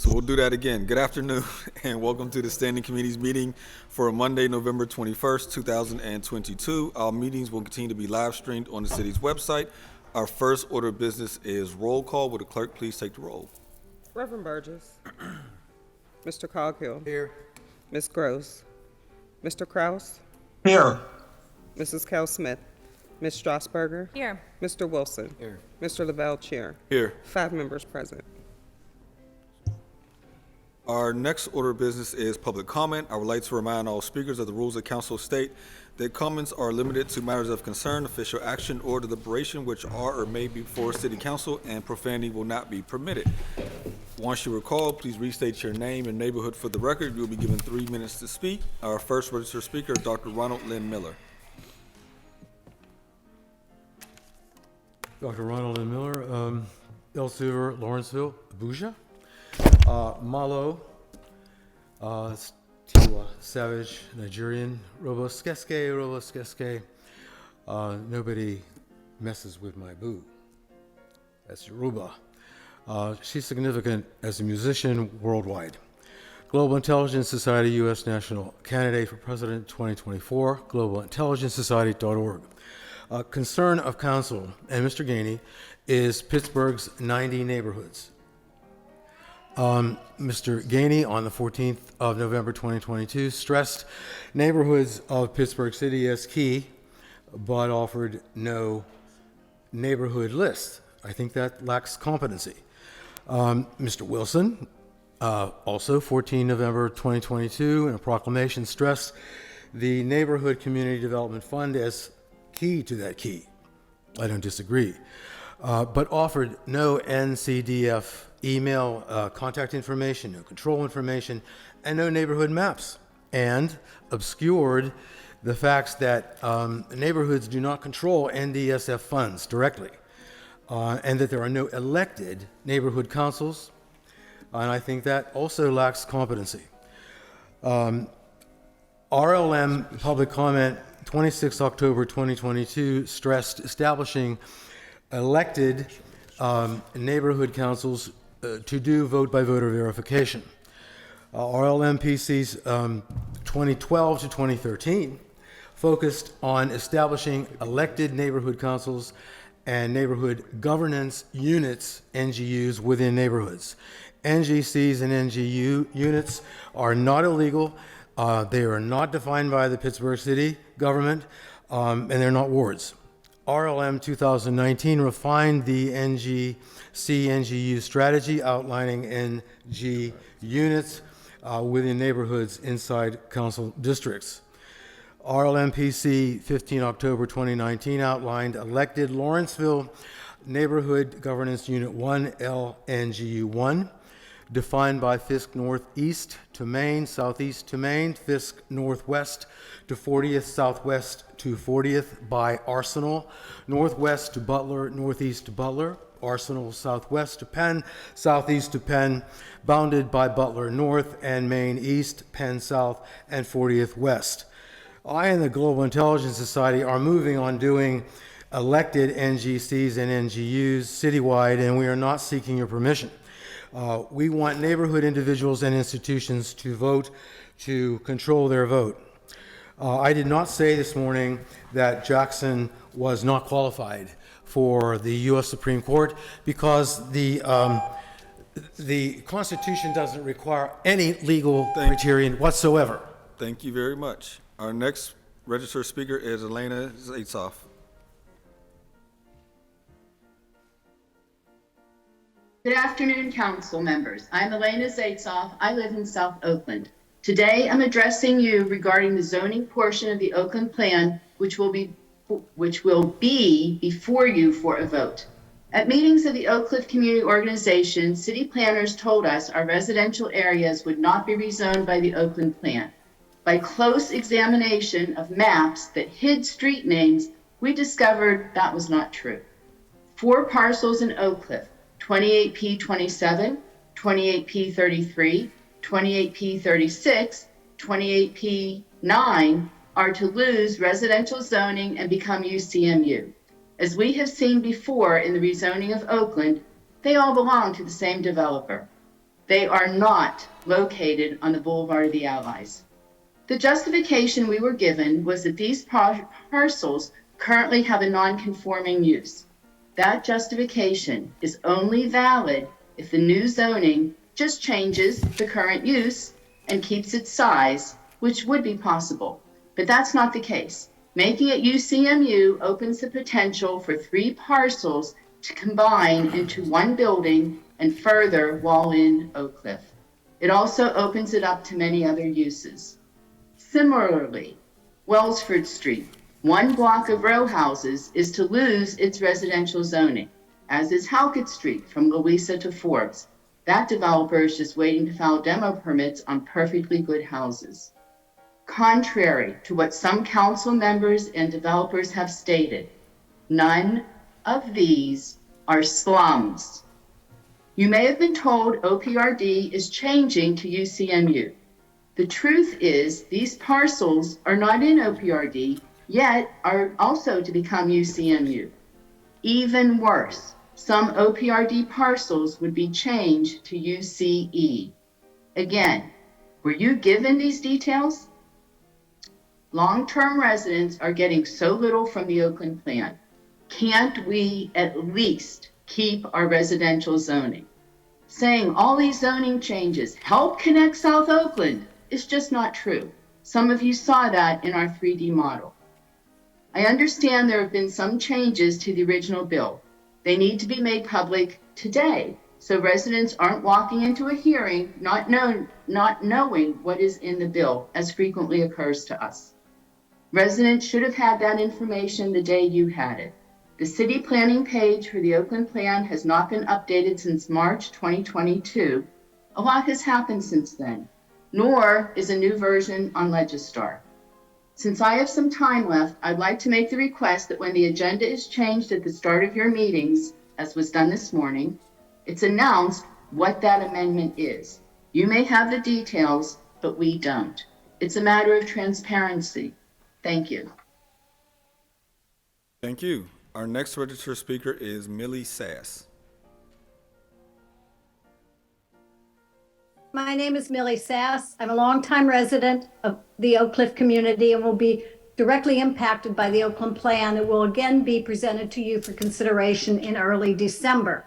So we'll do that again. Good afternoon, and welcome to the Standing Committee's meeting for Monday, November 21st, 2022. Our meetings will continue to be live streamed on the city's website. Our first order of business is roll call. Will the clerk please take the roll? Reverend Burgess. Mr. Coghill. Here. Ms. Gross. Mr. Kraus. Here. Mrs. Cal Smith. Ms. Strasburger. Here. Mr. Wilson. Here. Mr. Lavelle, Chair. Here. 5 members present. Our next order of business is public comment. I would like to remind all speakers of the rules of council state that comments are limited to matters of concern, official action, or deliberation which are or may be before city council, and profanity will not be permitted. Once you recall, please restate your name and neighborhood for the record. You will be given 3 minutes to speak. Our first registered speaker is Dr. Ronald Lynn Miller. Dr. Ronald N. Miller, El Silver, Lawrenceville, Abuja, Malo, Tiwa, Savage, Nigerian, Roboskeske. Nobody messes with my boo. That's Yoruba. She's significant as a musician worldwide. Global Intelligence Society, U.S. National Candidate for President 2024, globalintelligencesociety.org. Concern of council and Mr. Gainey is Pittsburgh's 90 neighborhoods. Mr. Gainey, on the 14th of November 2022, stressed neighborhoods of Pittsburgh City as key, but offered no neighborhood list. I think that lacks competency. Mr. Wilson, also 14 November 2022, in a proclamation, stressed the Neighborhood Community Development Fund as key to that key. I don't disagree. But offered no NCDF email contact information, no control information, and no neighborhood maps, and obscured the facts that neighborhoods do not control NDSF funds directly, and that there are no elected neighborhood councils, and I think that also lacks competency. RLM public comment 26 October 2022 stressed establishing elected neighborhood councils to do vote-by-voter verification. RLMPC's 2012 to 2013 focused on establishing elected neighborhood councils and neighborhood governance units, NGUs, within neighborhoods. NGCs and NGU units are not illegal. They are not defined by the Pittsburgh City government, and they're not wards. RLM 2019 refined the NGC-NGU strategy, outlining NG units within neighborhoods inside council districts. RLMPC 15 October 2019 outlined elected Lawrenceville Neighborhood Governance Unit 1, LNGU 1, defined by Fisk Northeast to Main, Southeast to Main, Fisk Northwest to 40th, Southwest to 40th by Arsenal, Northwest to Butler, Northeast to Butler, Arsenal Southwest to Penn, Southeast to Penn, bounded by Butler North and Main East, Penn South, and 40th West. I and the Global Intelligence Society are moving on doing elected NGCs and NGUs citywide, and we are not seeking your permission. We want neighborhood individuals and institutions to vote, to control their vote. I did not say this morning that Jackson was not qualified for the U.S. Supreme Court because the Constitution doesn't require any legal criterion whatsoever. Thank you very much. Our next registered speaker is Elena Zaitzoff. Good afternoon, council members. I'm Elena Zaitzoff. I live in South Oakland. Today, I'm addressing you regarding the zoning portion of the Oakland plan, which will be before you for a vote. At meetings of the Oak Cliff Community Organization, city planners told us our residential areas would not be rezoned by the Oakland plan. By close examination of maps that hid street names, we discovered that was not true. 4 parcels in Oak Cliff, 28P27, 28P33, 28P36, 28P9 are to lose residential zoning and become UCMU. As we have seen before in the rezoning of Oakland, they all belong to the same developer. They are not located on the Boulevard of the Allies. The justification we were given was that these parcels currently have a non-conforming use. That justification is only valid if the new zoning just changes the current use and keeps its size, which would be possible, but that's not the case. Making it UCMU opens the potential for 3 parcels to combine into one building and further wall in Oak Cliff. It also opens it up to many other uses. Similarly, Wellsford Street, 1 block of row houses, is to lose its residential zoning, as is Halkett Street from Louisa to Forbes. That developer is just waiting to file demo permits on perfectly good houses. Contrary to what some council members and developers have stated, none of these are slums. You may have been told OPRD is changing to UCMU. The truth is these parcels are not in OPRD, yet are also to become UCMU. Even worse, some OPRD parcels would be changed to UCE. Again, were you given these details? Long-term residents are getting so little from the Oakland plan. Can't we at least keep our residential zoning? Saying all these zoning changes help connect South Oakland is just not true. Some of you saw that in our 3D model. I understand there have been some changes to the original bill. They need to be made public today, so residents aren't walking into a hearing not knowing what is in the bill, as frequently occurs to us. Residents should have had that information the day you had it. The city planning page for the Oakland plan has not been updated since March 2022. A lot has happened since then, nor is a new version on Legistar. Since I have some time left, I'd like to make the request that when the agenda is changed at the start of your meetings, as was done this morning, it's announced what that amendment is. You may have the details, but we don't. It's a matter of transparency. Thank you. Thank you. Our next registered speaker is Millie Sass. My name is Millie Sass. I'm a longtime resident of the Oak Cliff community and will be directly impacted by the Oakland plan. It will again be presented to you for consideration in early December.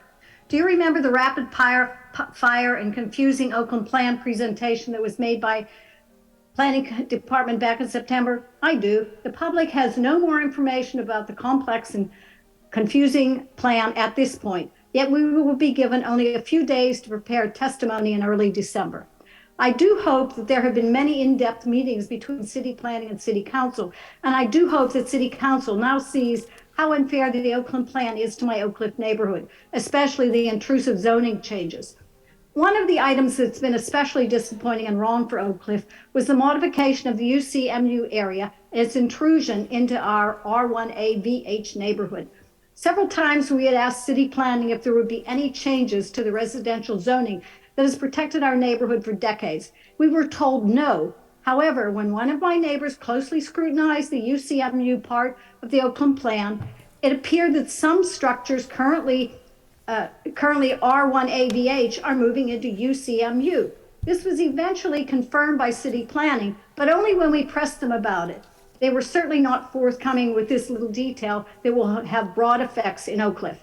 Do you remember the rapid fire and confusing Oakland plan presentation that was made by Planning Department back in September? I do. The public has no more information about the complex and confusing plan at this point, yet we will be given only a few days to prepare testimony in early December. I do hope that there have been many in-depth meetings between city planning and city council, and I do hope that city council now sees how unfair the Oakland plan is to my Oak Cliff neighborhood, especially the intrusive zoning changes. One of the items that's been especially disappointing and wrong for Oak Cliff was the modification of the UCMU area and its intrusion into our R1AVH neighborhood. Several times we had asked city planning if there would be any changes to the residential zoning that has protected our neighborhood for decades. We were told no. However, when one of my neighbors closely scrutinized the UCMU part of the Oakland plan, it appeared that some structures currently R1AVH are moving into UCMU. This was eventually confirmed by city planning, but only when we pressed them about it. They were certainly not forthcoming with this little detail that will have broad effects in Oak Cliff.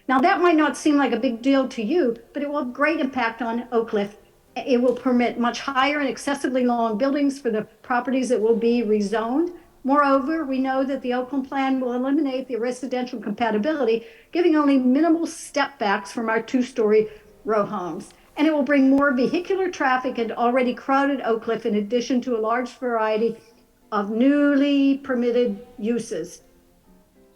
Now that might not seem like a big deal to you, but it will have great impact on Oak Cliff. It will permit much higher and excessively long buildings for the properties that will be rezoned. Moreover, we know that the Oakland plan will eliminate the residential compatibility, giving only minimal step backs from our 2-story row homes. And it will bring more vehicular traffic into already crowded Oak Cliff, in addition to a large variety of newly permitted uses.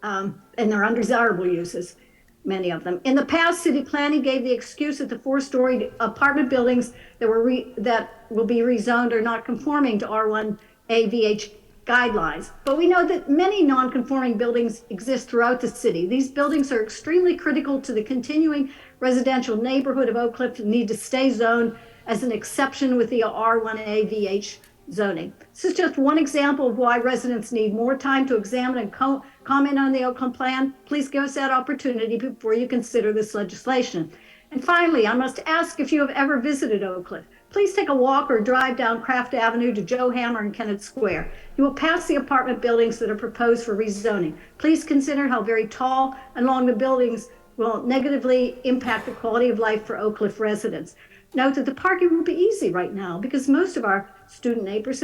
And they're undesirable uses, many of them. In the past, city planning gave the excuse that the 4-story apartment buildings that will be rezoned are not conforming to R1AVH guidelines. But we know that many non-conforming buildings exist throughout the city. These buildings are extremely critical to the continuing residential neighborhood of Oak Cliff and need to stay zoned as an exception with the R1AVH zoning. This is just one example of why residents need more time to examine and comment on the Oakland plan. Please give us that opportunity before you consider this legislation. And finally, I must ask if you have ever visited Oak Cliff. Please take a walk or drive down Craft Avenue to Joe Hammer and Kennett Square. You will pass the apartment buildings that are proposed for rezoning. Please consider how very tall and long the buildings will negatively impact the quality of life for Oak Cliff residents. Note that the parking will be easy right now because most of our student neighbors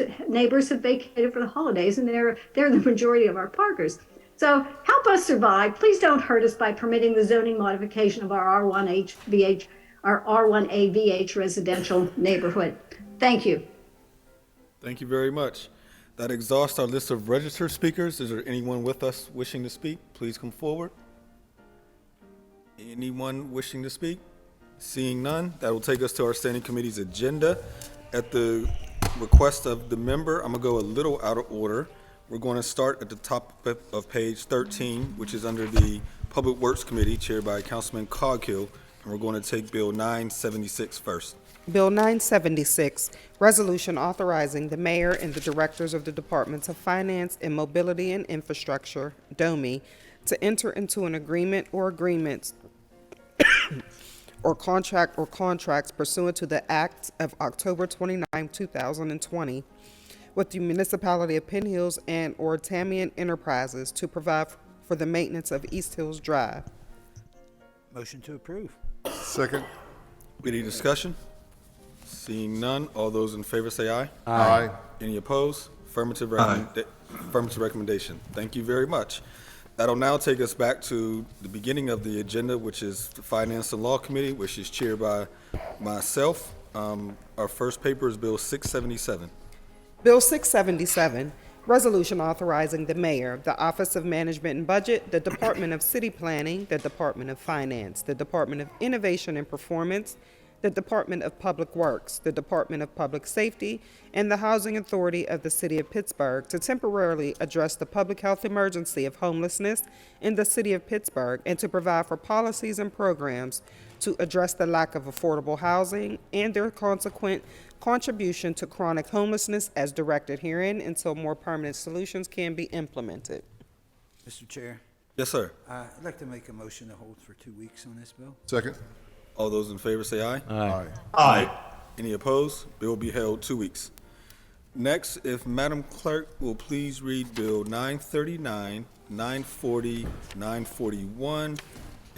have vacated for the holidays, and they're the majority of our parkers. So help us survive. Please don't hurt us by permitting the zoning modification of our R1AVH residential neighborhood. Thank you. Thank you very much. That exhausts our list of registered speakers. Is there anyone with us wishing to speak? Please come forward. Anyone wishing to speak? Seeing none, that will take us to our standing committee's agenda. At the request of the member, I'm gonna go a little out of order. We're going to start at the top of page 13, which is under the Public Works Committee, chaired by Councilman Coghill, and we're going to take Bill 976 first. Bill 976, resolution authorizing the mayor and the directors of the Departments of Finance and Mobility and Infrastructure, DOMI, to enter into an agreement or agreements or contracts pursuant to the Act of October 29, 2020, with the municipality of Penn Hills and or Tamian Enterprises to provide for the maintenance of East Hills Drive. Motion to approve. Second. Any discussion? Seeing none, all those in favor say aye. Aye. Any opposed? Affirmative recommendation. Thank you very much. That'll now take us back to the beginning of the agenda, which is the Finance and Law Committee, which is chaired by myself. Our first paper is Bill 677. Bill 677, resolution authorizing the mayor, the Office of Management and Budget, the Department of City Planning, the Department of Finance, the Department of Innovation and Performance, the Department of Public Works, the Department of Public Safety, and the Housing Authority of the City of Pittsburgh to temporarily address the public health emergency of homelessness in the City of Pittsburgh and to provide for policies and programs to address the lack of affordable housing and their consequent contribution to chronic homelessness as directed herein until more permanent solutions can be implemented. Mr. Chair, Yes, sir. I'd like to make a motion to hold for 2 weeks on this bill. Second. All those in favor say aye. Aye. Aye. Any opposed? Bill will be held 2 weeks. Next, if Madam Clerk will please read Bill 939, 940, 941,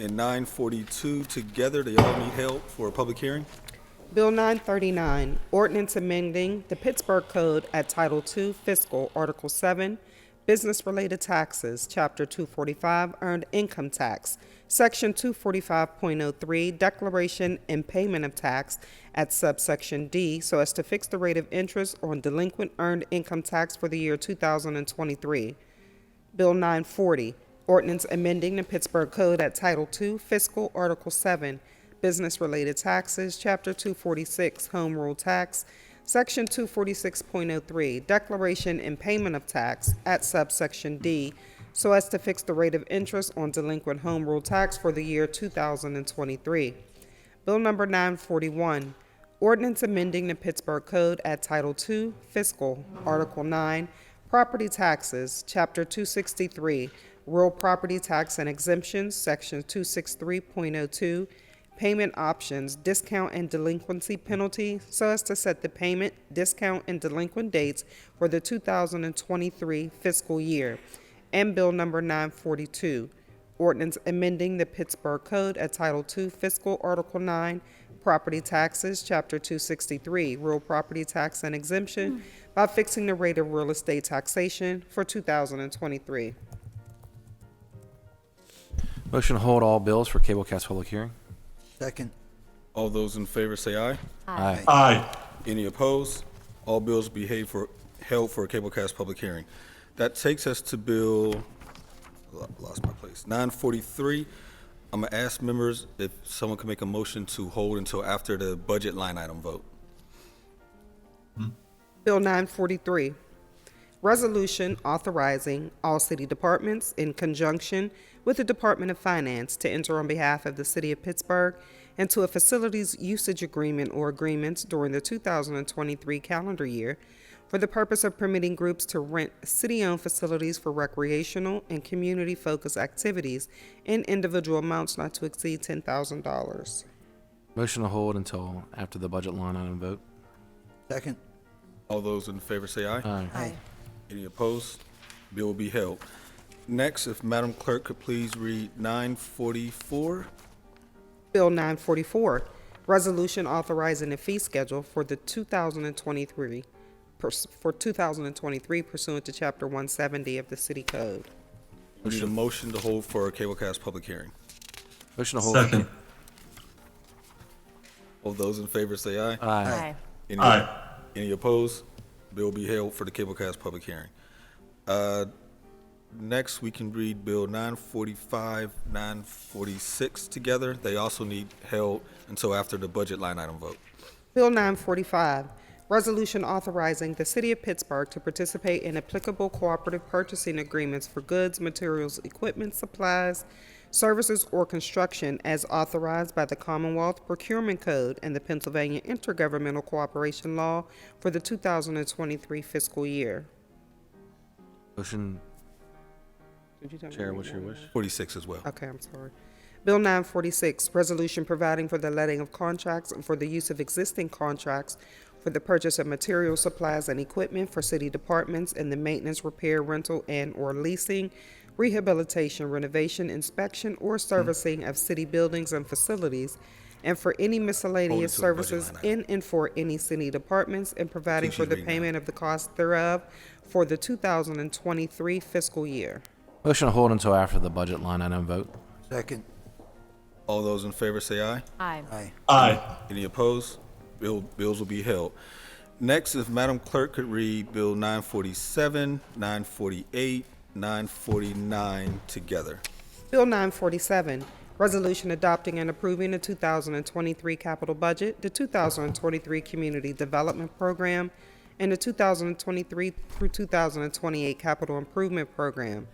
and 942 together. They all need held for a public hearing. Bill 939, ordinance amending the Pittsburgh Code at Title II, Fiscal, Article 7, Business-Related Taxes, Chapter 245, Earned Income Tax, Section 245.03, Declaration and Payment of Tax at subsection D, so as to fix the rate of interest on delinquent earned income tax for the year 2023. Bill 940, ordinance amending the Pittsburgh Code at Title II, Fiscal, Article 7, Business-Related Taxes, Chapter 246, Home Rule Tax, Section 246.03, Declaration and Payment of Tax at subsection D, so as to fix the rate of interest on delinquent home rule tax for the year 2023. Bill number 941, ordinance amending the Pittsburgh Code at Title II, Fiscal, Article 9, Property Taxes, Chapter 263, Real Property Tax and Exemptions, Section 263.02, Payment Options, Discount and Delinquency Penalty, so as to set the payment, discount, and delinquent dates for the 2023 fiscal year. And Bill number 942, ordinance amending the Pittsburgh Code at Title II, Fiscal, Article 9, Property Taxes, Chapter 263, Real Property Tax and Exemption, by fixing the rate of real estate taxation for 2023. Motion to hold all bills for cablecast public hearing. Second. All those in favor say aye. Aye. Aye. Any opposed? All bills be held for a cablecast public hearing. That takes us to Bill, lost my place, 943. I'm gonna ask members if someone can make a motion to hold until after the budget line item vote. Bill 943, resolution authorizing all city departments in conjunction with the Department of Finance to enter on behalf of the City of Pittsburgh into a facilities usage agreement or agreements during the 2023 calendar year for the purpose of permitting groups to rent city-owned facilities for recreational and community-focused activities in individual amounts not to exceed $10,000. Motion to hold until after the budget line item vote. Second. All those in favor say aye. Aye. Any opposed? Bill will be held. Next, if Madam Clerk could please read 944. Bill 944, resolution authorizing the fee schedule for the 2023 pursuant to Chapter 170 of the City Code. We need a motion to hold for a cablecast public hearing. Motion to hold. Second. All those in favor say aye. Aye. Any, Aye. Any opposed? Bill will be held for the cablecast public hearing. Next, we can read Bill 945, 946 together. They also need held until after the budget line item vote. Bill 945, resolution authorizing the City of Pittsburgh to participate in applicable cooperative purchasing agreements for goods, materials, equipment, supplies, services, or construction as authorized by the Commonwealth Procurement Code and the Pennsylvania Intergovernmental Cooperation Law for the 2023 fiscal year. Motion, Did you tell me Chair, to what's read your that? wish? 46 as well. Okay, I'm sorry. Bill 946, resolution providing for the letting of contracts and for the use of existing contracts for the purchase of materials, supplies, and equipment for city departments and the maintenance, repair, rental, and/or leasing, rehabilitation, renovation, inspection, or servicing of city buildings and facilities, and for any miscellaneous Hold it to the budget services line item. in and for any city departments, and providing Since for she's the reading now. payment of the cost thereof for the 2023 fiscal year. motion to hold until after the budget line item vote. Second. All those in favor say aye. Aye. Aye. Aye. Any opposed? Bills will be held. Next, if Madam Clerk could read Bill 947, 948, 949 together. Bill 947, resolution adopting and approving the 2023 capital budget, the 2023 Community Development Program, and the 2023 through 2028 Capital Improvement Program.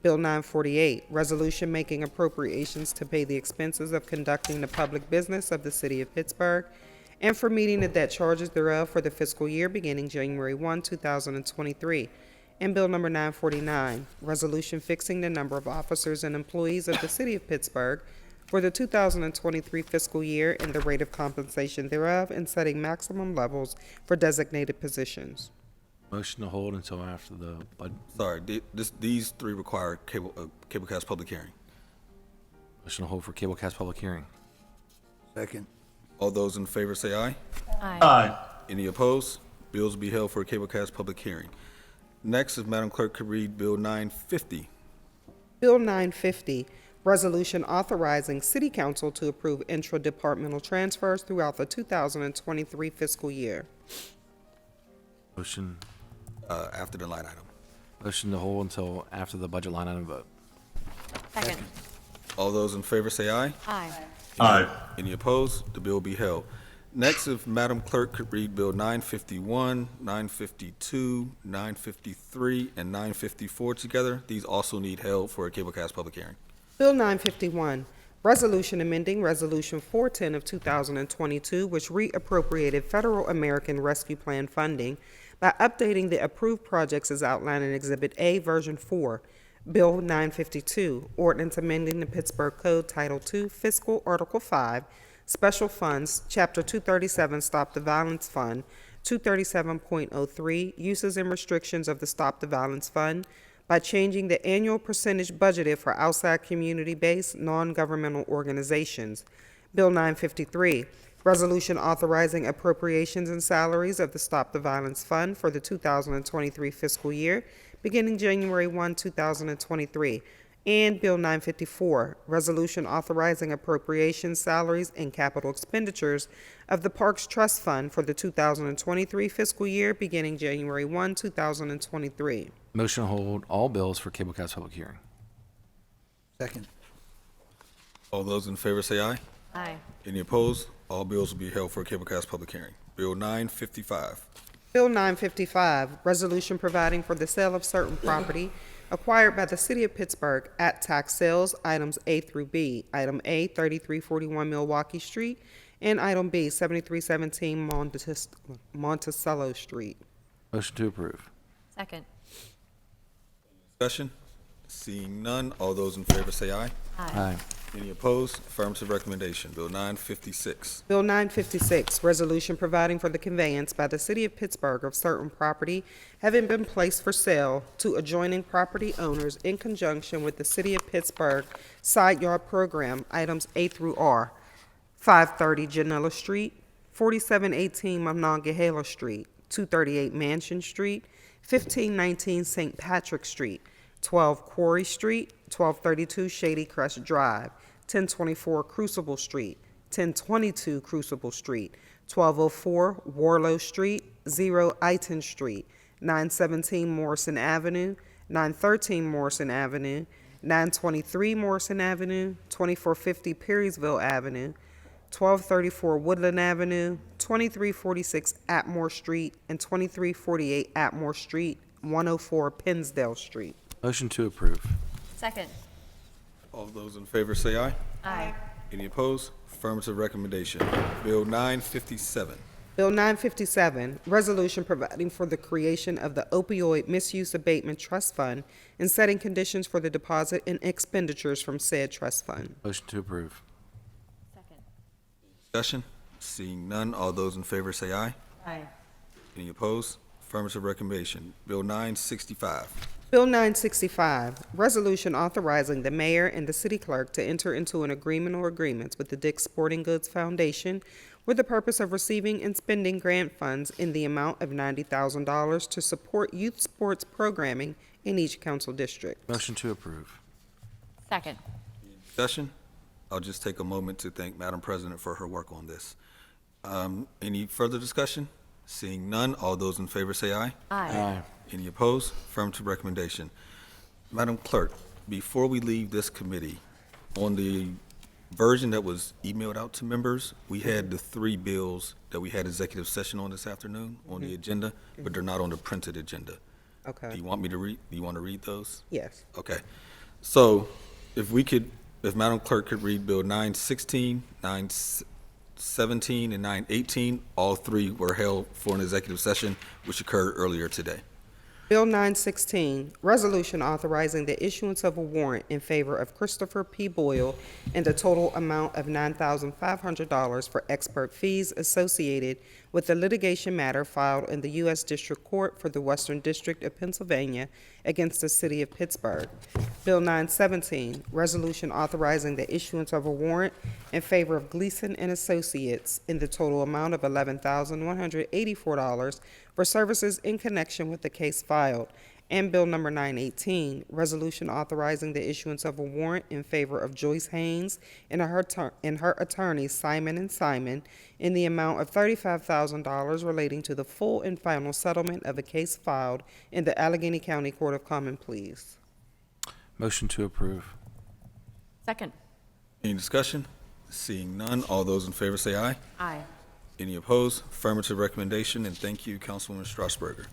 Bill 948, resolution making appropriations to pay the expenses of conducting the public business of the City of Pittsburgh and for meeting the debt charges thereof for the fiscal year beginning January 1, 2023. And Bill number 949, resolution fixing the number of officers and employees of the City of Pittsburgh for the 2023 fiscal year and the rate of compensation thereof, and setting maximum levels for designated positions. Motion to hold until after the bud. Sorry, these three require cablecast public hearing. Motion to hold for cablecast public hearing. Second. All those in favor say aye. Aye. Aye. Any opposed? Bills will be held for a cablecast public hearing. Next, if Madam Clerk could read Bill 950. Bill 950, resolution authorizing City Council to approve intra-departmental transfers throughout the 2023 fiscal year. Motion, After the line item. motion to hold until after the budget line item vote. Second. All those in favor say aye. Aye. Aye. Any opposed? The bill will be held. Next, if Madam Clerk could read Bill 951, 952, 953, and 954 together. These also need held for a cablecast public hearing. Bill 951, resolution amending Resolution 410 of 2022, which reappropriated Federal American Rescue Plan funding by updating the approved projects as outlined in Exhibit A, Version 4. Bill 952, ordinance amending the Pittsburgh Code Title II, Fiscal Article 5, Special Funds, Chapter 237, Stop the Violence Fund, 237.03, Uses and Restrictions of the Stop the Violence Fund, by changing the annual percentage budgeted for outside community-based, non-governmental organizations. Bill 953, resolution authorizing appropriations and salaries of the Stop the Violence Fund for the 2023 fiscal year, beginning January 1, 2023. And Bill 954, resolution authorizing appropriations, salaries, and capital expenditures of the Parks Trust Fund for the 2023 fiscal year, beginning January 1, 2023. Motion to hold all bills for cablecast public hearing. Second. All those in favor say aye. Aye. Any opposed? All bills will be held for a cablecast public hearing. Bill 955. Bill 955, resolution providing for the sale of certain property acquired by the City of Pittsburgh at tax sales, items A through B. Item A, 3341 Milwaukee Street, and item B, 7317 Monticello Street. Motion to approve. Second. Discussion? Seeing none, all those in favor say aye. Aye. Any opposed? Affirmative recommendation. Bill 956. Bill 956, resolution providing for the conveyance by the City of Pittsburgh of certain property having been placed for sale to adjoining property owners in conjunction with the City of Pittsburgh Side Yard Program, items A through R. 530 Janella Street, 4718 Monongahela Street, 238 Mansion Street, 1519 St. Patrick Street, 12 Quarry Street, 1232 Shady Crest Drive, 1024 Crucible Street, 1022 Crucible Street, 1204 Warlow Street, 0 Iton Street, 917 Morrison Avenue, 913 Morrison Avenue, 923 Morrison Avenue, 2450 Perrysville Avenue, 1234 Woodland Avenue, 2346 Atmore Street, and 2348 Atmore Street, 104 Pensdale Street. Motion to approve. Second. All those in favor say aye. Aye. Any opposed? Affirmative recommendation. Bill 957. Bill 957, resolution providing for the creation of the Opioid Misuse Abatement Trust Fund and setting conditions for the deposit and expenditures from said trust fund. Motion to approve. Second. Discussion? Seeing none, all those in favor say aye. Aye. Any opposed? Affirmative recommendation. Bill 965. Bill 965, resolution authorizing the mayor and the city clerk to enter into an agreement or agreements with the Dick's Sporting Goods Foundation with the purpose of receiving and spending grant funds in the amount of $90,000 to support youth sports programming in each council district. Motion to approve. Second. Discussion? I'll just take a moment to thank Madam President for her work on this. Any further discussion? Seeing none, all those in favor say aye. Aye. Any opposed? Affirmative recommendation. Madam Clerk, before we leave this committee, on the version that was emailed out to members, we had the 3 bills that we had executive session on this afternoon on the agenda, but they're not on the printed agenda. Do Okay, you want me to read, do you want to read those? yes. Okay. So if Madam Clerk could read Bill 916, 917, and 918, all 3 were held for an executive session, which occurred earlier today. Bill 916, resolution authorizing the issuance of a warrant in favor of Christopher P. Boyle in the total amount of $9,500 for expert fees associated with the litigation matter filed in the U.S. District Court for the Western District of Pennsylvania against the City of Pittsburgh. Bill 917, resolution authorizing the issuance of a warrant in favor of Gleason and Associates in the total amount of $11,184 for services in connection with the case filed. And Bill number 918, resolution authorizing the issuance of a warrant in favor of Joyce Haynes and her attorney Simon & Simon in the amount of $35,000 relating to the full and final settlement of a case filed in the Allegheny County Court of Common Pleas. Motion to approve. Second. Any discussion? Seeing none, all those in favor say aye. Aye. Any opposed? Affirmative recommendation, and thank you, Councilwoman Strasburger.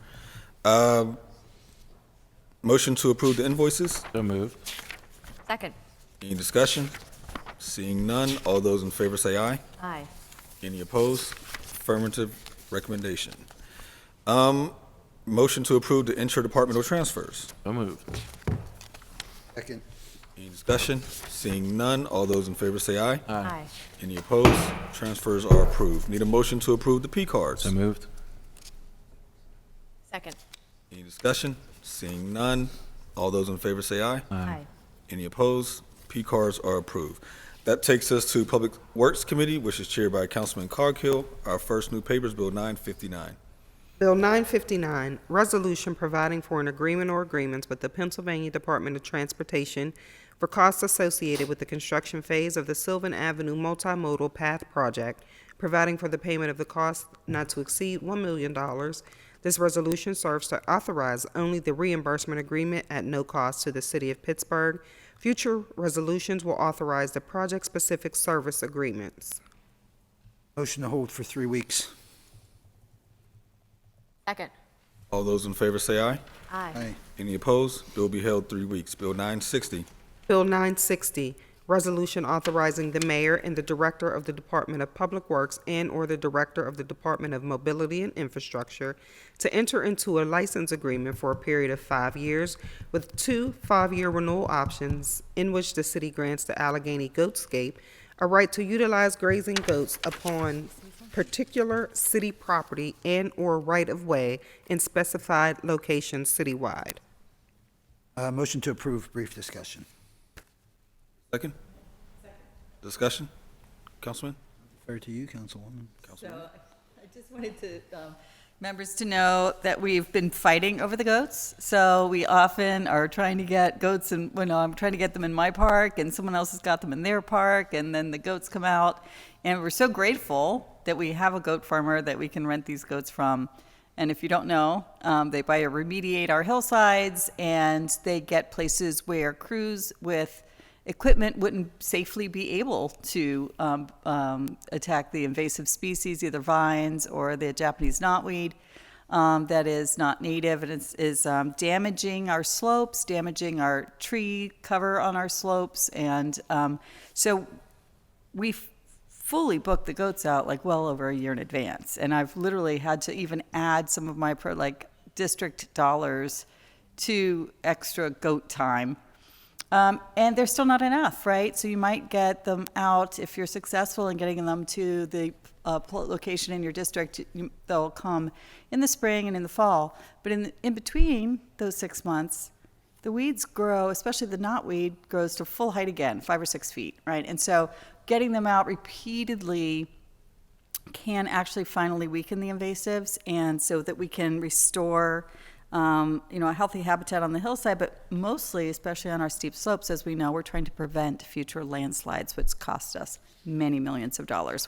Motion to approve the invoices. So moved. Second. Any discussion? Seeing none, all those in favor say aye. Aye. Any opposed? Affirmative recommendation. Motion to approve the interdepartmental transfers. So moved. Second. Any discussion? Seeing none, all those in favor say aye. Aye. Any opposed? Transfers are approved. Need a motion to approve the P cards. So moved. Second. Any discussion? Seeing none, all those in favor say aye. Aye. Any opposed? P cards are approved. That takes us to Public Works Committee, which is chaired by Councilman Coghill. Our first new paper is Bill 959. Bill 959, resolution providing for an agreement or agreements with the Pennsylvania Department of Transportation for costs associated with the construction phase of the Sylvan Avenue Multimodal Path Project, providing for the payment of the cost not to exceed $1 million. This resolution serves to authorize only the reimbursement agreement at no cost to the City of Pittsburgh. Future resolutions will authorize the project-specific service agreements. Motion to hold for 3 weeks. Second. All those in favor say aye. Aye. Aye. Any opposed? Bill will be held 3 weeks. Bill 960. Bill 960, Resolution authorizing the mayor and the director of the Department of Public Works and/or the director of the Department of Mobility and Infrastructure to enter into a license agreement for a period of 5 years with 2 5-year renewal options in which the city grants to Allegheny Goatscape a right to utilize grazing goats upon particular city property and/or right-of-way in specified locations citywide. Motion to approve, brief discussion. Second? Discussion? Councilman? Defer to you, Councilwoman. So I just wanted to, members to know that we've been fighting over the goats. So we often are trying to get goats, and when I'm trying to get them in my park, and someone else has got them in their park, and then the goats come out. And we're so grateful that we have a goat farmer that we can rent these goats from. And if you don't know, they bioremediate our hillsides, and they get places where crews with equipment wouldn't safely be able to attack the invasive species, either vines or the Japanese knotweed that is not native and is damaging our slopes, damaging our tree cover on our slopes. And so we fully booked the goats out like well over a year in advance. And I've literally had to even add some of my district dollars to extra goat time. And they're still not enough, right? So you might get them out if you're successful in getting them to the location in your district. They'll come in the spring and in the fall. But in between those 6 months, the weeds grow, especially the knotweed, grows to full height again, 5 or 6 feet, right? And so getting them out repeatedly can actually finally weaken the invasives, and so that we can restore a healthy habitat on the hillside, but mostly, especially on our steep slopes, as we know, we're trying to prevent future landslides, which cost us many millions of dollars.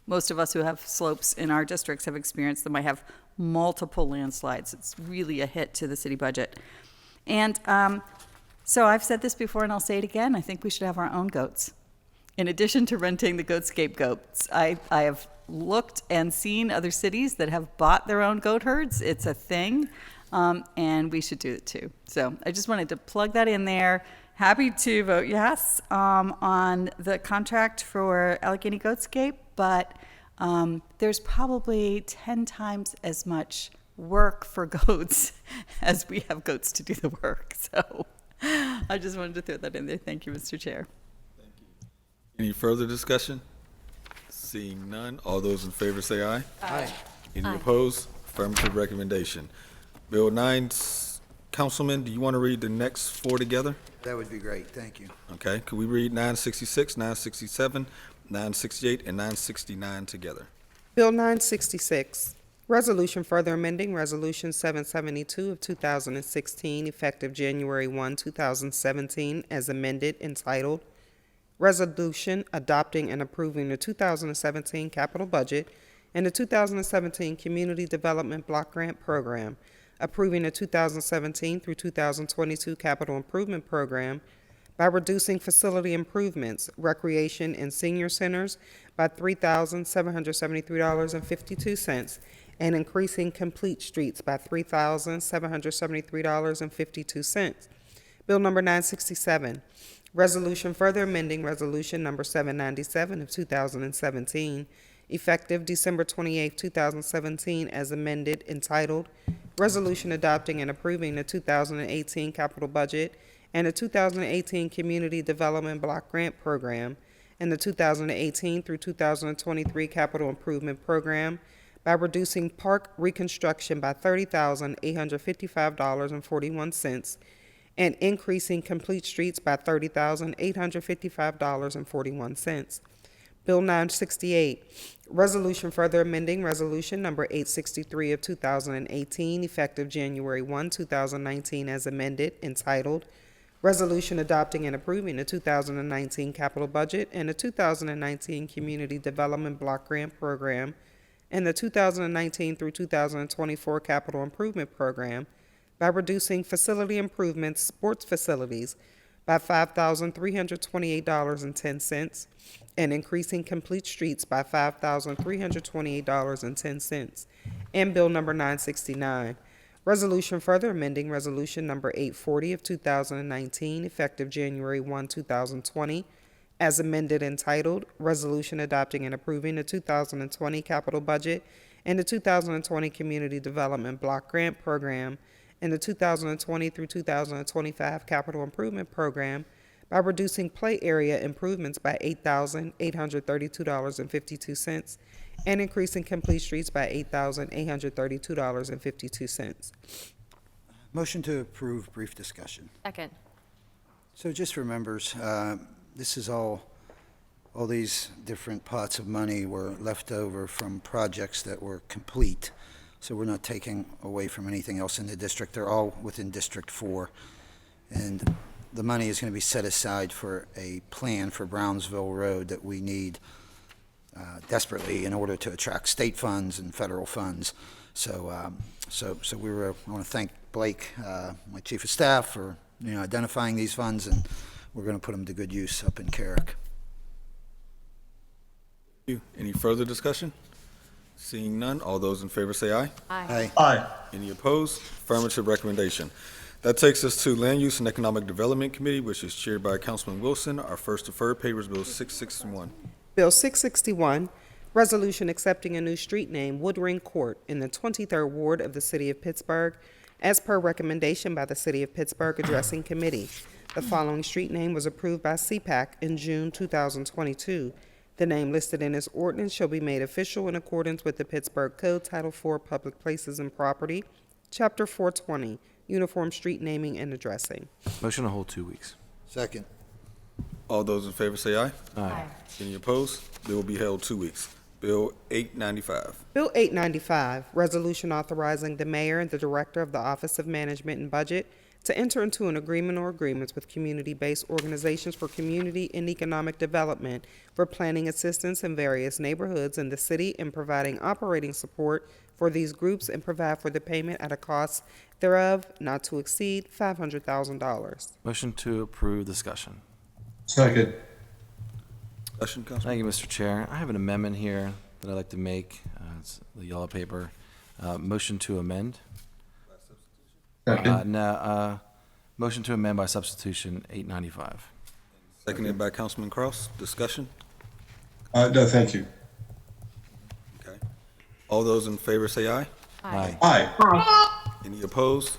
Most of us who have slopes in our districts have experienced them. I have multiple landslides. It's really a hit to the city budget. And so I've said this before, and I'll say it again. I think we should have our own goats. In addition to renting the Goatscape goats, I have looked and seen other cities that have bought their own goat herds. It's a thing. And we should do it too. So I just wanted to plug that in there. Happy to vote yes on the contract for Allegheny Goatscape, but there's probably 10 times as much work for goats as we have goats to do the work. So I just wanted to throw that in there. Thank you, Mr. Chair. Any further discussion? Seeing none, all those in favor say aye. Aye. Any opposed? Affirmative recommendation. Bill 9, Councilman, do you want to read the next 4 together? That would be great, thank you. Okay, could we read 966, 967, 968, and 969 together? Bill 966, resolution further amending Resolution 772 of 2016, effective January 1, 2017, as amended, entitled, Resolution Adopting and Approving the 2017 Capital Budget and the 2017 Community Development Block Grant Program, approving the 2017 through 2022 Capital Improvement Program by reducing facility improvements, recreation, and senior centers by $3,773.52 and increasing complete streets by $3,773.52. Bill number 967, resolution further amending Resolution number 797 of 2017, effective December 28, 2017, as amended, entitled, Resolution Adopting and Approving the 2018 Capital Budget and the 2018 Community Development Block Grant Program and the 2018 through 2023 Capital Improvement Program by reducing park reconstruction by $30,855.41 and increasing complete streets by $30,855.41. Bill 968, resolution further amending Resolution number 863 of 2018, effective January 1, 2019, as amended, entitled, Resolution Adopting and Approving the 2019 Capital Budget and the 2019 Community Development Block Grant Program and the 2019 through 2024 Capital Improvement Program by reducing facility improvements, sports facilities, by $5,328.10 and increasing complete streets by $5,328.10. And Bill number 969, resolution further amending Resolution number 840 of 2019, effective January 1, 2020, as amended entitled, Resolution Adopting and Approving the 2020 Capital Budget and the 2020 Community Development Block Grant Program and the 2020 through 2025 Capital Improvement Program by reducing play area improvements by $8,832.52 and increasing complete streets by $8,832.52. Motion to approve, brief discussion. Second. So just for members, this is all these different pots of money were left over from projects that were complete. So we're not taking away from anything else in the district. They're all within District 4. And the money is going to be set aside for a plan for Brownsville Road that we need desperately in order to attract state funds and federal funds. So I want to thank Blake, my chief of staff, for identifying these funds, and we're going to put them to good use up in Carrick. Thank you. Any further discussion? Seeing none, all those in favor say aye. Aye. Aye. Any opposed? Affirmative recommendation. That takes us to Land Use and Economic Development Committee, which is chaired by Councilman Wilson. Our first deferred paper is Bill 661. Bill 661, Resolution Accepting a New Street Name, Woodring Court, in the 23rd Ward of the City of Pittsburgh, as per recommendation by the City of Pittsburgh Addressing Committee. The following street name was approved by CPAC in June 2022. The name listed in this ordinance shall be made official in accordance with the Pittsburgh Code, Title IV, Public Places and Property, Chapter 420, Uniform Street Naming and Addressing. Motion to hold 2 weeks. Second. All those in favor say aye. Aye. Any opposed? Bill will be held 2 weeks. Bill 895. Bill 895, Resolution Authorizing the Mayor and the Director of the Office of Management and Budget to enter into an agreement or agreements with community-based organizations for community and economic development for planning assistance in various neighborhoods in the city and providing operating support for these groups and provide for the payment at a cost thereof not to exceed $500,000. Motion to approve. Discussion. Second. Discussion, Councilman? Thank you, Mr. Chair. I have an amendment here that I'd like to make. It's the yellow paper. Motion to amend. Second. Motion to amend by substitution 895. Seconded by Councilman Cross. Discussion? No, thank you. Okay. All those in favor say aye. Aye. Aye. Any opposed?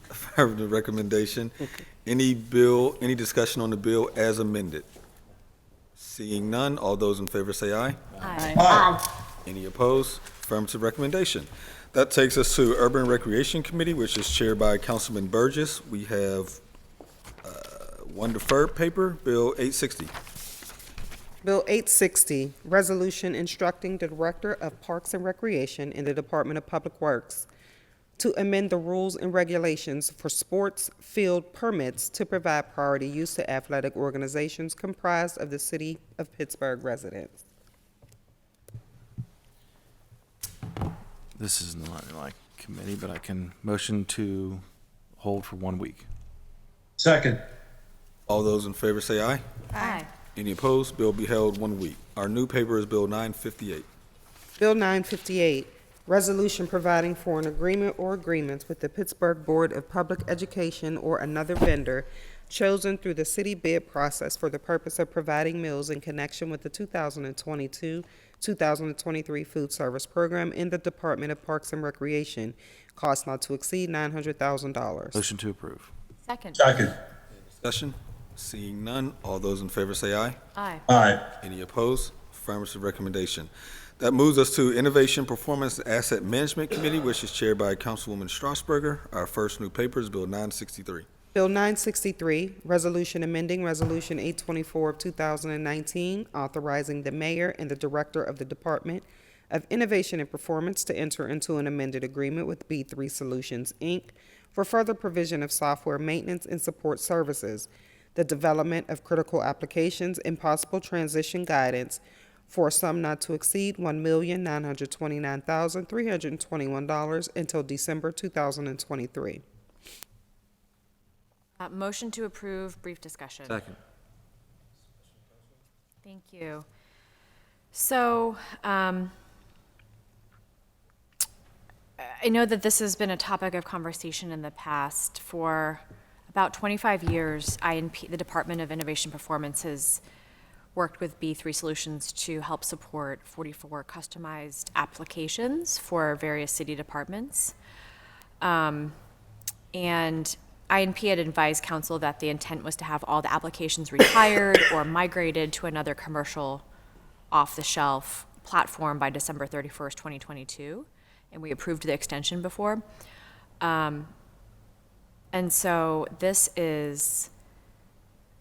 Affirmative recommendation. Any discussion on the bill as amended? Seeing none, all those in favor say aye. Aye. Any opposed? Affirmative recommendation. That takes us to Urban Recreation Committee, which is chaired by Councilman Burgess. We have one deferred paper, Bill 860. Bill 860, Resolution Instructing the Director of Parks and Recreation in the Department of Public Works to amend the rules and regulations for sports field permits to provide priority use to athletic organizations comprised of the City of Pittsburgh residents. This is not in my committee, but I can motion to hold for 1 week. Second. All those in favor say aye. Aye. Any opposed? Bill be held 1 week. Our new paper is Bill 958. Bill 958, Resolution Providing for an Agreement or Agreements with the Pittsburgh Board of Public Education or another vendor chosen through the city bid process for the purpose of providing meals in connection with the 2022-2023 food service program in the Department of Parks and Recreation, cost not to exceed $900,000. Motion to approve. Second. Second. Discussion? Seeing none, all those in favor say aye. Aye. Aye. Any opposed? Affirmative recommendation. That moves us to Innovation Performance Asset Management Committee, which is chaired by Councilwoman Strasburger. Our first new paper is Bill 963. Bill 963, Resolution Amending Resolution 824 of 2019, authorizing the mayor and the director of the Department of Innovation and Performance to enter into an amended agreement with B3 Solutions, Inc. for further provision of software maintenance and support services, the development of critical applications and possible transition guidance for a sum not to exceed $1,929,321 until December 2023. Motion to approve, brief discussion. Second. Thank you. So, I know that this has been a topic of conversation in the past. For about 25 years, the Department of Innovation Performance has worked with B3 Solutions to help support 44 customized applications for various city departments. And INP had advised council that the intent was to have all the applications retired or migrated to another commercial off-the-shelf platform by December 31st, 2022, and we approved the extension before. And so this is,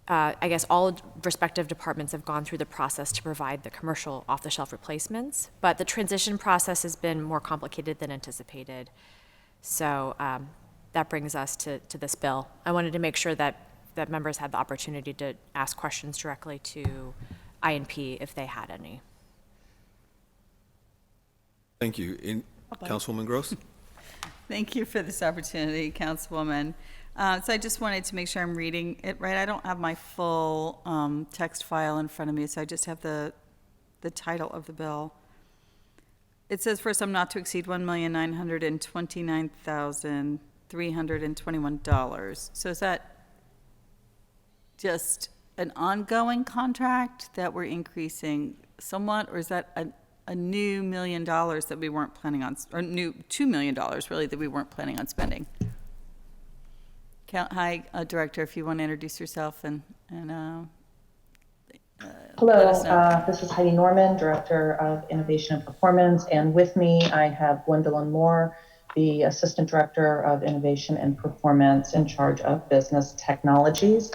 I guess all respective departments have gone through the process to provide the commercial off-the-shelf replacements, but the transition process has been more complicated than anticipated. So that brings us to this bill. I wanted to make sure that members had the opportunity to ask questions directly to INP if they had any. Thank you. Councilwoman Gross? Thank you for this opportunity, Councilwoman. So I just wanted to make sure I'm reading it right. I don't have my full text file in front of me, so I just have the title of the bill. It says for a sum not to exceed $1,929,321. So is that just an ongoing contract that we're increasing somewhat, or is that a new $1 million that we weren't planning on, or new $2 million really that we weren't planning on spending? Hi, Director, if you want to introduce yourself and hello, let us know. this is Heidi Norman, Director of Innovation and Performance, and with me I have Gwendolyn Moore, the Assistant Director of Innovation and Performance in charge of business technologies.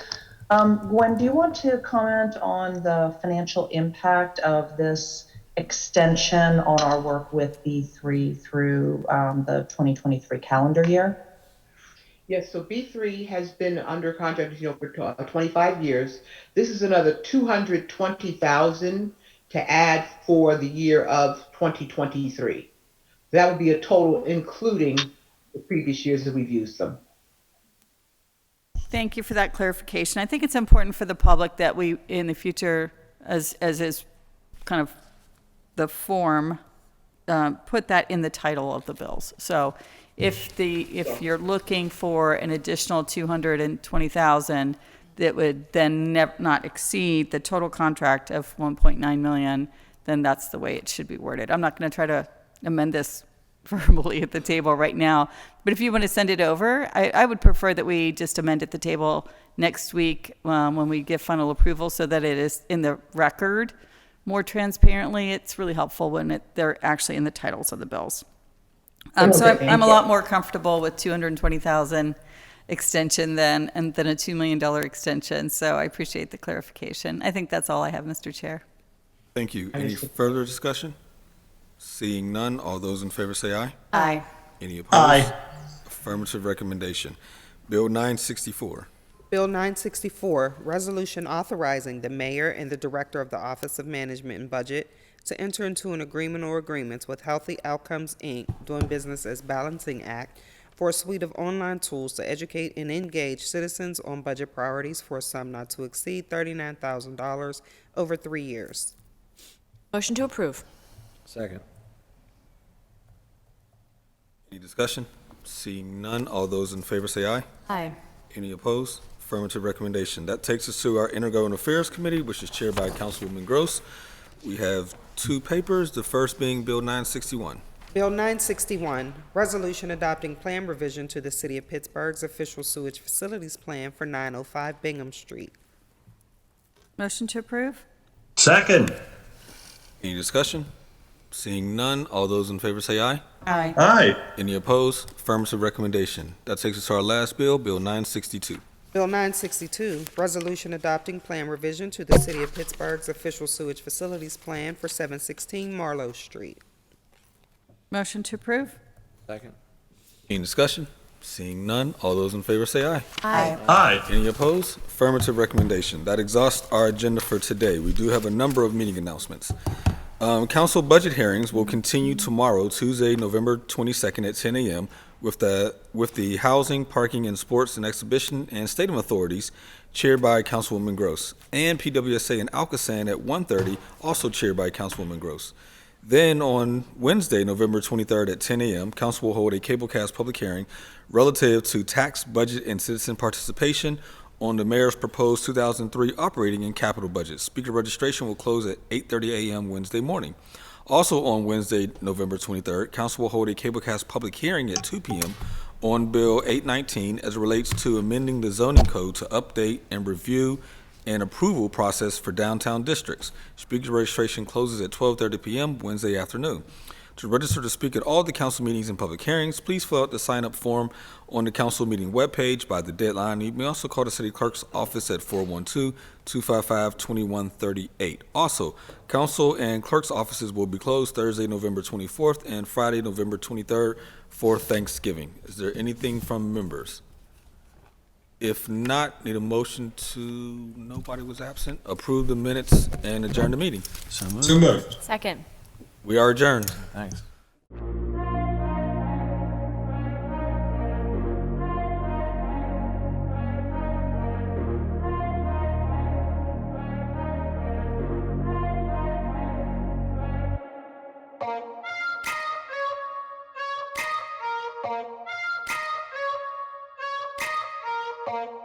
Gwen, do you want to comment on the financial impact of this extension on our work with B3 through the 2023 calendar year? Yes, so B3 has been under contract, for 25 years. This is another $220,000 to add for the year of 2023. That would be a total including the previous years that we've used them. Thank you for that clarification. I think it's important for the public that we, in the future, as is kind of the form, put that in the title of the bills. So if you're looking for an additional $220,000 that would then not exceed the total contract of $1.9 million, then that's the way it should be worded. I'm not going to try to amend this verbally at the table right now, but if you want to send it over, I would prefer that we just amend at the table next week when we give final approval, so that it is in the record more transparently. It's really helpful when they're actually in the titles of the bills. So I'm a lot more comfortable with $220,000 extension than a $2 million extension. So I appreciate the clarification. I think that's all I have, Mr. Chair. Thank you. Any further discussion? Seeing none, all those in favor say aye. Aye. Any opposed? Aye. Affirmative recommendation. Bill 964. Bill 964, resolution authorizing the mayor and the director of the Office of Management and Budget to enter into an agreement or agreements with Healthy Outcomes, Inc., doing business as Balancing Act, for a suite of online tools to educate and engage citizens on budget priorities for a sum not to exceed $39,000 over 3 years. Motion to approve. Second. Any discussion? Seeing none, all those in favor say aye. Aye. Any opposed? Affirmative recommendation. That takes us to our Intergovernmental Affairs Committee, which is chaired by Councilwoman Gross. We have two papers, the first being Bill 961. Bill 961, resolution adopting plan revision to the City of Pittsburgh's official sewage facilities plan for 905 Bingham Street. Motion to approve? Second. Any discussion? Seeing none, all those in favor say aye. Aye. Aye. Any opposed? Affirmative recommendation. That takes us to our last bill, Bill 962. Bill 962, resolution adopting plan revision to the City of Pittsburgh's official sewage facilities plan for 716 Marlowe Street. Motion to approve? Second. Any discussion? Seeing none, all those in favor say aye. Aye. Aye. Any opposed? Affirmative recommendation. That exhausts our agenda for today. We do have a number of meeting announcements. Council budget hearings will continue tomorrow, Tuesday, November 22nd at 10 a.m. with the Housing, Parking, and Sports and Exhibition and Stadium Authorities, chaired by Councilwoman Gross, and PWSA in Alcoasand at 1:30, also chaired by Councilwoman Gross. Then on Wednesday, November 23rd at 10 a.m., Council will hold a cablecast public hearing relative to tax, budget, and citizen participation on the mayor's proposed 2003 operating and capital budget. Speaker registration will close at 8:30 a.m. Wednesday morning. Also on Wednesday, November 23rd, council will hold a cablecast public hearing at 2 p.m. on Bill 819 as it relates to amending the zoning code to update and review and approval process for downtown districts. Speaker registration closes at 12:30 p.m. Wednesday afternoon. To register to speak at all the council meetings and public hearings, please fill out the sign-up form on the council meeting webpage by the deadline. You may also call the city clerk's office at 412-255-2138. Also, council and clerk's offices will be closed Thursday, November 24th and Friday, November 23rd for Thanksgiving. Is there anything from members? If not, need a motion to, nobody was absent, approve the minutes and adjourn the meeting. So moved. So moved. Second. We are adjourned. Thanks. Bye.